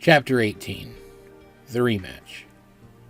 Chapter 18. The Rematch.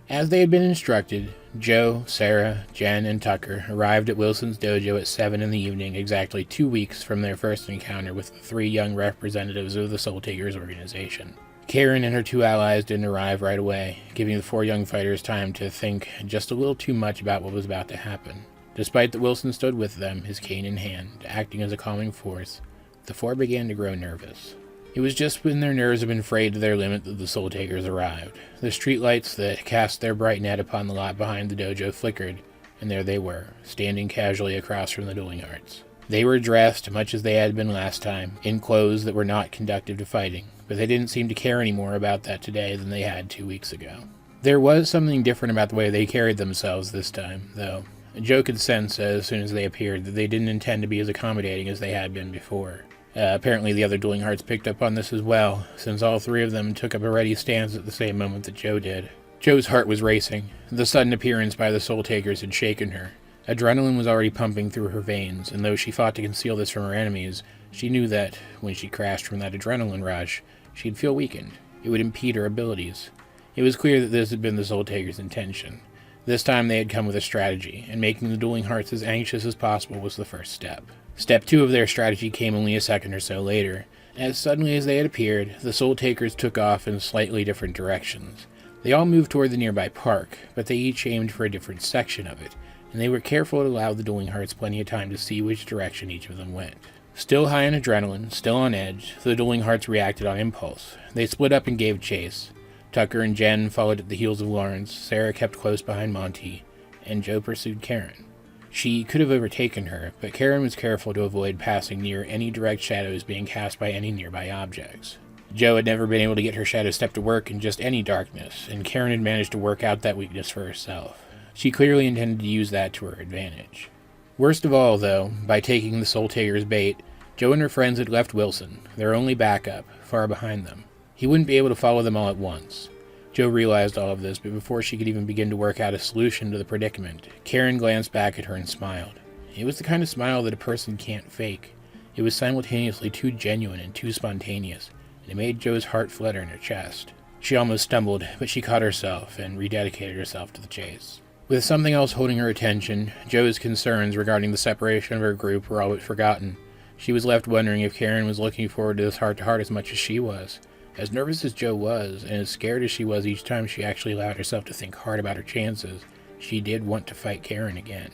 As they had been instructed, Joe, Sarah, Jen, and Tucker arrived at Wilson's dojo at 7 in the evening, exactly 2 weeks from their first encounter with the 3 young representatives of the Soul Takers organization. Karen and her 2 allies didn't arrive right away, giving the 4 young fighters time to think just a little too much about what was about to happen. Despite that Wilson stood with them, his cane in hand, acting as a calming force, the 4 began to grow nervous. It was just when their nerves had been frayed to their limit that the Soul Takers arrived. The streetlights that cast their bright net upon the lot behind the dojo flickered, and there they were, standing casually across from the dueling hearts. They were dressed, much as they had been last time, in clothes that were not conducive to fighting, but they didn't seem to care any more about that today than they had 2 weeks ago. There was something different about the way they carried themselves this time, though. Joe could sense as soon as they appeared that they didn't intend to be as accommodating as they had been before. Apparently the other dueling hearts picked up on this as well, since all 3 of them took up a ready stance at the same moment that Joe did. Joe's heart was racing. The sudden appearance by the Soul Takers had shaken her. Adrenaline was already pumping through her veins, and though she fought to conceal this from her enemies, she knew that, when she crashed from that adrenaline rush, she'd feel weakened. It would impede her abilities. It was clear that this had been the Soul Takers' intention. This time they had come with a strategy, and making the dueling hearts as anxious as possible was the first step. Step 2 of their strategy came only a second or so later. As suddenly as they had appeared, the Soul Takers took off in slightly different directions. They all moved toward the nearby park, but they each aimed for a different section of it, and they were careful to allow the dueling hearts plenty of time to see which direction each of them went. Still high on adrenaline, still on edge, the dueling hearts reacted on impulse. They split up and gave chase. Tucker and Jen followed at the heels of Lawrence, Sarah kept close behind Monty, and Joe pursued Karen. She could have overtaken her, but Karen was careful to avoid passing near any direct shadows being cast by any nearby objects. Joe had never been able to get her shadow step to work in just any darkness, and Karen had managed to work out that weakness for herself. She clearly intended to use that to her advantage. Worst of all, though, by taking the Soul Taker's bait, Joe and her friends had left Wilson, their only backup, far behind them. He wouldn't be able to follow them all at once. Joe realized all of this, but before she could even begin to work out a solution to the predicament, Karen glanced back at her and smiled. It was the kind of smile that a person can't fake. It was simultaneously too genuine and too spontaneous, and it made Joe's heart flutter in her chest. She almost stumbled, but she caught herself and rededicated herself to the chase. With something else holding her attention, Joe's concerns regarding the separation of her group were all but forgotten. She was left wondering if Karen was looking forward to this heart-to-heart as much as she was. As nervous as Joe was, and as scared as she was each time she actually allowed herself to think hard about her chances, she did want to fight Karen again.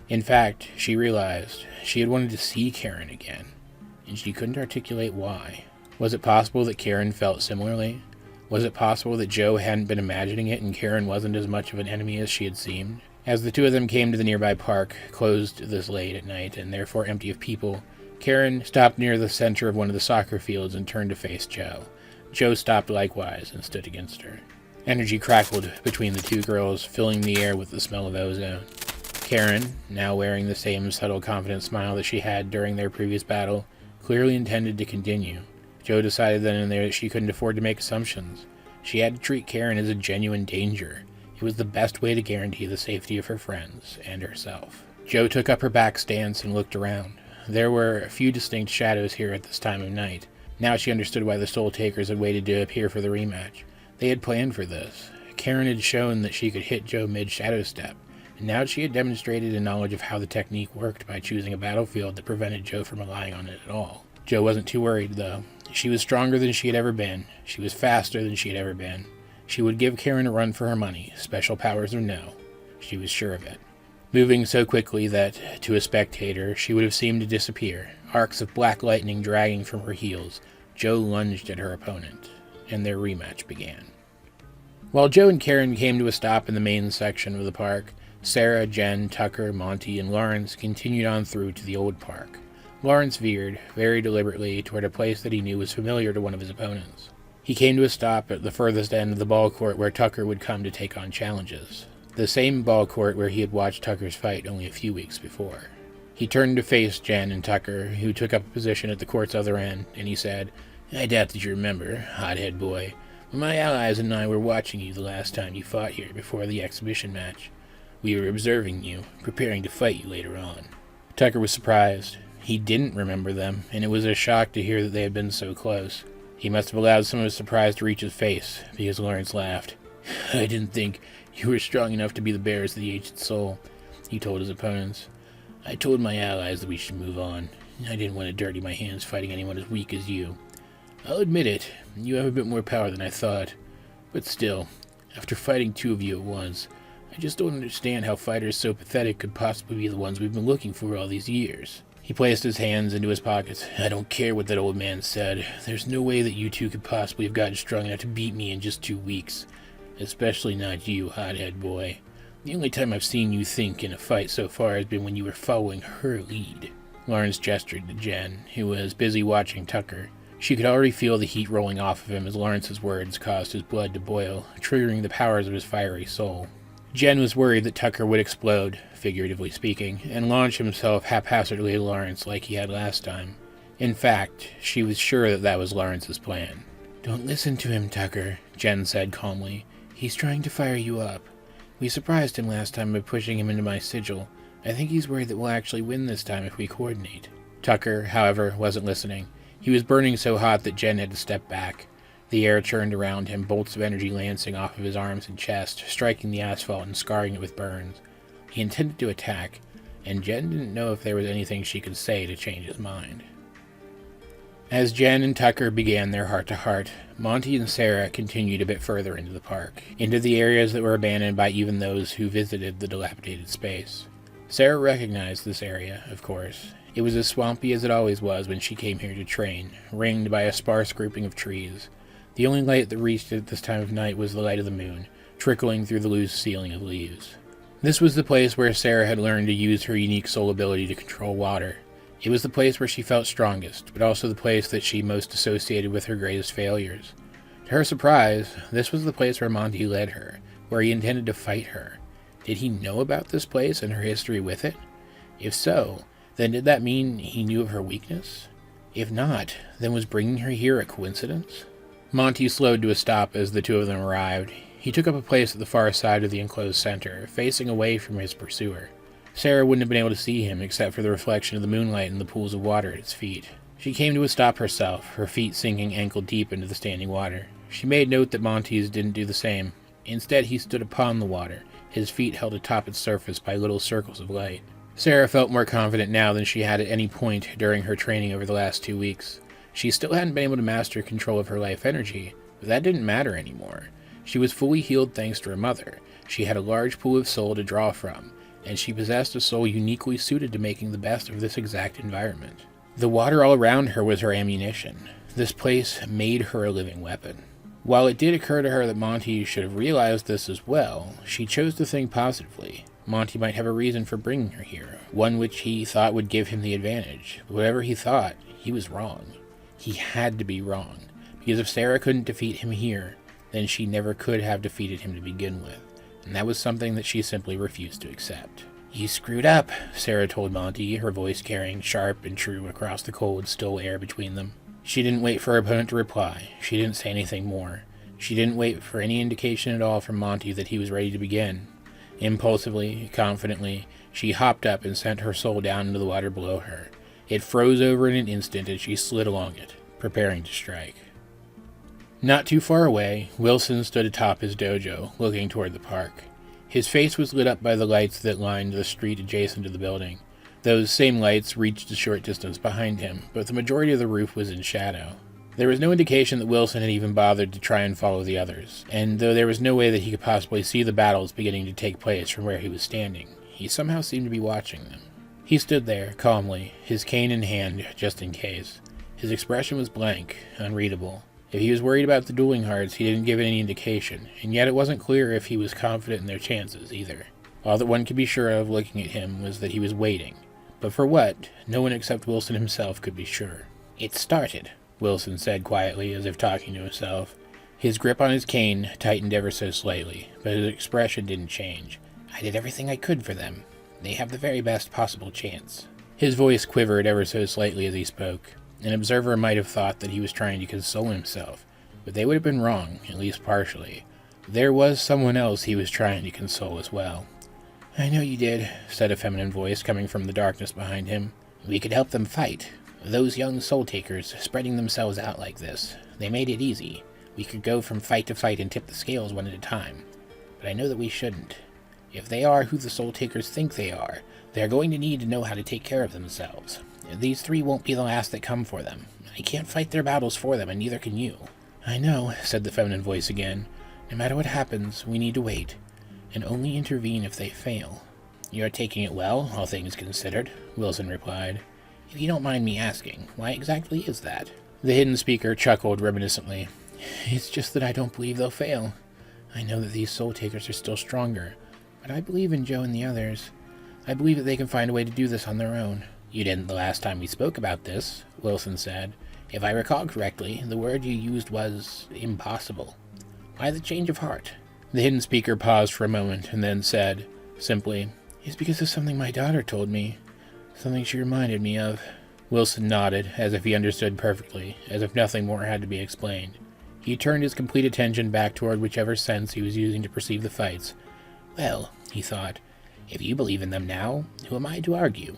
In fact, she realized she had wanted to see Karen again, and she couldn't articulate why. Was it possible that Karen felt similarly? Was it possible that Joe hadn't been imagining it and Karen wasn't as much of an enemy as she had seemed? As the 2 of them came to the nearby park, closed this late at night and therefore empty of people, Karen stopped near the center of one of the soccer fields and turned to face Joe. Joe stopped likewise and stood against her. Energy crackled between the 2 girls, filling the air with the smell of ozone. Karen, now wearing the same subtle, confident smile that she had during their previous battle, clearly intended to continue. Joe decided then and there that she couldn't afford to make assumptions. She had to treat Karen as a genuine danger. It was the best way to guarantee the safety of her friends and herself. Joe took up her back stance and looked around. There were a few distinct shadows here at this time of night. Now she understood why the Soul Takers had waited to appear for the rematch. They had planned for this. Karen had shown that she could hit Joe mid-shadow step, and now she had demonstrated a knowledge of how the technique worked by choosing a battlefield that prevented Joe from relying on it at all. Joe wasn't too worried, though. She was stronger than she had ever been. She was faster than she had ever been. She would give Karen a run for her money, special powers or no. She was sure of it. Moving so quickly that, to a spectator, she would have seemed to disappear, arcs of black lightning dragging from her heels, Joe lunged at her opponent, and their rematch began. While Joe and Karen came to a stop in the main section of the park, Sarah, Jen, Tucker, Monty, and Lawrence continued on through to the old park. Lawrence veered, very deliberately, toward a place that he knew was familiar to one of his opponents. He came to a stop at the furthest end of the ball court where Tucker would come to take on challenges. The same ball court where he had watched Tucker's fight only a few weeks before. He turned to face Jen and Tucker, who took up a position at the court's other end, and he said, "I doubt that you remember, hothead boy, but my allies and I were watching you the last time you fought here before the exhibition match. We were observing you, preparing to fight you later on." Tucker was surprised. He didn't remember them, and it was a shock to hear that they had been so close. He must have allowed some of his surprise to reach his face, because Lawrence laughed. I didn't think you were strong enough to be the bearers of the ancient soul, he told his opponents. I told my allies that we should move on. I didn't want to dirty my hands fighting anyone as weak as you. I'll admit it, you have a bit more power than I thought. But still, after fighting two of you at once, I just don't understand how fighters so pathetic could possibly be the ones we've been looking for all these years. He placed his hands into his pockets. I don't care what that old man said. There's no way that you two could possibly have gotten strong enough to beat me in just 2 weeks. Especially not you, hothead boy. The only time I've seen you think in a fight so far has been when you were following her lead. Lawrence gestured to Jen, who was busy watching Tucker. She could already feel the heat rolling off of him as Lawrence's words caused his blood to boil, triggering the powers of his fiery soul. Jen was worried that Tucker would explode, figuratively speaking, and launch himself haphazardly at Lawrence like he had last time. In fact, she was sure that that was Lawrence's plan. Don't listen to him, Tucker, Jen said calmly. He's trying to fire you up. We surprised him last time by pushing him into my sigil. I think he's worried that we'll actually win this time if we coordinate. Tucker, however, wasn't listening. He was burning so hot that Jen had to step back. The air churned around him, bolts of energy lancing off of his arms and chest, striking the asphalt and scarring it with burns. He intended to attack, and Jen didn't know if there was anything she could say to change his mind. As Jen and Tucker began their heart-to-heart, Monty and Sarah continued a bit further into the park, into the areas that were abandoned by even those who visited the dilapidated space. Sarah recognized this area, of course. It was as swampy as it always was when she came here to train, ringed by a sparse grouping of trees. The only light that reached it at this time of night was the light of the moon, trickling through the loose ceiling of leaves. This was the place where Sarah had learned to use her unique soul ability to control water. It was the place where she felt strongest, but also the place that she most associated with her greatest failures. To her surprise, this was the place where Monty led her, where he intended to fight her. Did he know about this place and her history with it? If so, then did that mean he knew of her weakness? If not, then was bringing her here a coincidence? Monty slowed to a stop as the two of them arrived. He took up a place at the far side of the enclosed center, facing away from his pursuer. Sarah wouldn't have been able to see him except for the reflection of the moonlight in the pools of water at his feet. She came to a stop herself, her feet sinking ankle-deep into the standing water. She made note that Monty's didn't do the same. Instead, he stood upon the water, his feet held atop its surface by little circles of light. Sarah felt more confident now than she had at any point during her training over the last 2 weeks. She still hadn't been able to master control of her life energy, but that didn't matter anymore. She was fully healed thanks to her mother. She had a large pool of soul to draw from, and she possessed a soul uniquely suited to making the best of this exact environment. The water all around her was her ammunition. This place made her a living weapon. While it did occur to her that Monty should have realized this as well, she chose to think positively. Monty might have a reason for bringing her here, one which he thought would give him the advantage. But whatever he thought, he was wrong. He had to be wrong, because if Sarah couldn't defeat him here, then she never could have defeated him to begin with, and that was something that she simply refused to accept. You screwed up, Sarah told Monty, her voice carrying sharp and true across the cold, still air between them. She didn't wait for her opponent to reply. She didn't say anything more. She didn't wait for any indication at all from Monty that he was ready to begin. Impulsively, confidently, she hopped up and sent her soul down into the water below her. It froze over in an instant as she slid along it, preparing to strike. Not too far away, Wilson stood atop his dojo, looking toward the park. His face was lit up by the lights that lined the street adjacent to the building. Those same lights reached a short distance behind him, but the majority of the roof was in shadow. There was no indication that Wilson had even bothered to try and follow the others, and though there was no way that he could possibly see the battles beginning to take place from where he was standing, he somehow seemed to be watching them. He stood there, calmly, his cane in hand, just in case. His expression was blank, unreadable. If he was worried about the dueling hearts, he didn't give it any indication, and yet it wasn't clear if he was confident in their chances, either. All that one could be sure of looking at him was that he was waiting. But for what, no one except Wilson himself could be sure. It started, Wilson said quietly, as if talking to himself. His grip on his cane tightened ever so slightly, but his expression didn't change. I did everything I could for them. They have the very best possible chance. His voice quivered ever so slightly as he spoke. An observer might have thought that he was trying to console himself, but they would have been wrong, at least partially. There was someone else he was trying to console as well. I know you did, said a feminine voice coming from the darkness behind him. We could help them fight. Those young soul-takers spreading themselves out like this, they made it easy. We could go from fight to fight and tip the scales one at a time. But I know that we shouldn't. If they are who the soul-takers think they are, they are going to need to know how to take care of themselves. These 3 won't be the last that come for them. I can't fight their battles for them, and neither can you. I know, said the feminine voice again. No matter what happens, we need to wait, and only intervene if they fail. You are taking it well, all things considered, Wilson replied. If you don't mind me asking, why exactly is that? The hidden speaker chuckled reminiscently. It's just that I don't believe they'll fail. I know that these soul-takers are still stronger, but I believe in Joe and the others. I believe that they can find a way to do this on their own. You didn't the last time we spoke about this, Wilson said. If I recall correctly, the word you used was impossible. Why the change of heart? The hidden speaker paused for a moment and then said, simply, It's because of something my daughter told me. Something she reminded me of. Wilson nodded, as if he understood perfectly, as if nothing more had to be explained. He turned his complete attention back toward whichever sense he was using to perceive the fights. Well, he thought, if you believe in them now, who am I to argue?